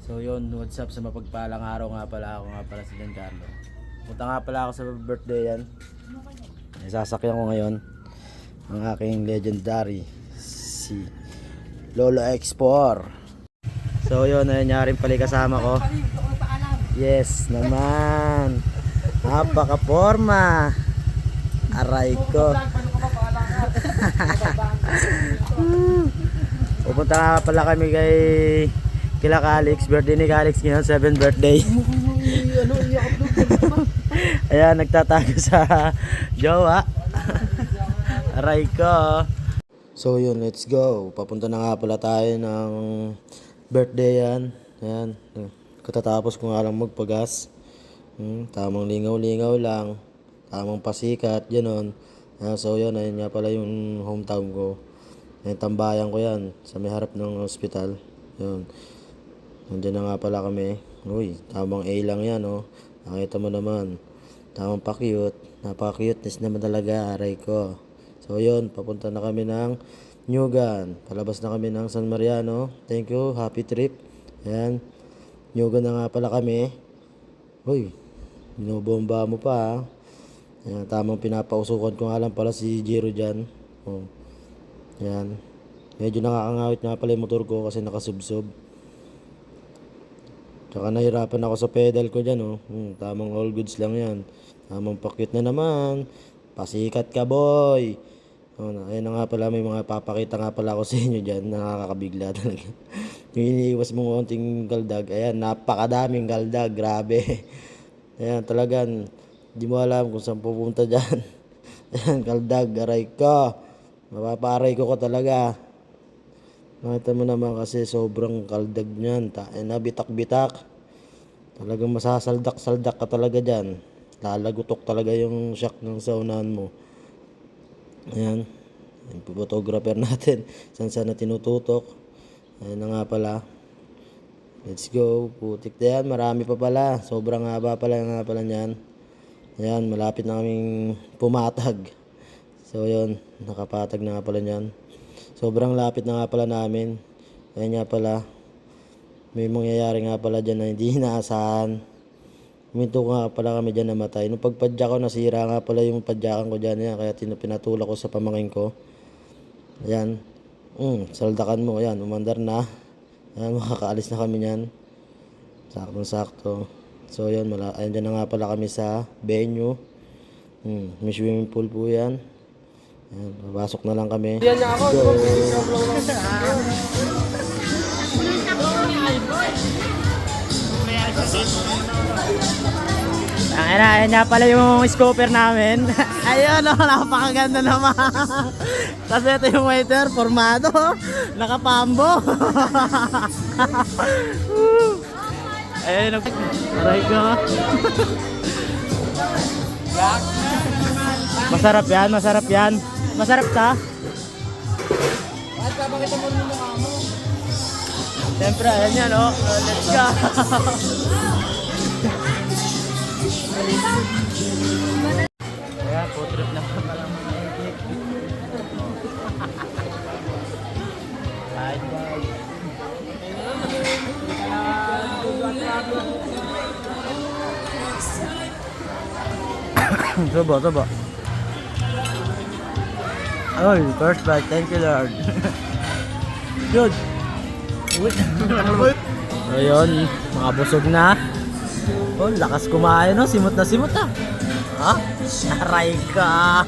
So yun, what's up sa mapagpalang araw nga pala. Ako nga pala si Giancarlo. Punta nga pala ako sa birthday yan. Sasakyan ko ngayon ang aking legendary si Lolo X4. So yun, ayun nga rin pala kasama ko. Yes naman, napaka-forma. Aray ko. Pupunta nga pala kami kila Calix. Birthday ni Calix ngayon, 7th birthday. Ayan, nagtatago sa jowa. Aray ko. So yun, let's go. Papunta na nga pala tayo ng birthday yan. Ayan, katatapos ko nga lang magpagas. Tamang lingaw-lingaw lang. Tamang pasikat, gano'n. So yun, ayun nga pala yung hometown ko. Ayun, tambayan ko yan sa may harap ng hospital. Yun. Nandiyan na nga pala kami. Uy, tamang A lang yan, oh. Nakita mo naman. Tamang pa-cute. Napaka-cuteness naman talaga, aray ko. So yun, papunta na kami ng Nyugan. Palabas na kami ng San Mariano. Thank you, happy trip. Ayan. Nyugan na nga pala kami. Uy, binobomba mo pa, ha. Ayan, tamang pinapausukan ko nga lang pala si Jiro dyan. Oh. Ayan. Medyo nakakangawit nga pala yung motor ko kasi nakasubsob. Tsaka nahirapan ako sa pedal ko dyan, oh. Tamang all goods lang yan. Tamang pakit na naman. Pasikat ka, boy. Oh, ayun na nga pala, may mga papakita nga pala ako sa inyo dyan. Nakakabigla talaga. Yung iniiwas mong konting galdag. Ayan, napakadaming galdag. Grabe. Ayan, talagang di mo alam kung saan pupunta dyan. Ayan, galdag. Aray ko. Mapaparay ko talaga. Nakita mo naman kasi sobrang kaldag niyan. Bitak-bitak. Talagang masasaldak-saldak ka talaga dyan. Lalagutok talaga yung shock ng saunahan mo. Ayan. Yung photographer natin. Saan na tinututok. Ayan na nga pala. Let's go. Putik na yan. Marami pa pala. Sobrang haba pala nga pala niyan. Ayan. Malapit na kaming pumatag. So yun. Nakapatag na nga pala niyan. Sobrang lapit na nga pala namin. Ayan nga pala. May mangyayari nga pala dyan na hindi inaasahan. Huminto nga pala kami dyan namatay. Nung pagpadya ko, nasira nga pala yung padyakan ko dyan. Ayan, kaya pinatulak ko sa pamangkin ko. Ayan. Saldakan mo. Ayan, umandar na. Ayan, makakaalis na kami nyan. Saktong-sakto. So ayan, ayan dyan na nga pala kami sa venue. May swimming pool po yan. Ayan, papasok na lang kami. Go! Ayan na pala yung scooper namin. Ayun, oh, napakaganda naman. Kasi ito yung waiter, formado, nakapambo. Ayun, aray ko. Masarap yan, masarap yan. Masarap ta. Bakit papakita mo rin yung mukha mo? Siyempre, ayan yan, oh. Let's go. Ayan, po-trip lang pa pala mga ekip. Bye, bye. Sobo. Oy, first bite. Thank you, Lord. Good. Ayun, makabusog na. Oh, lakas kumain, no? Simot na simot, ah. Ha? Aray ka.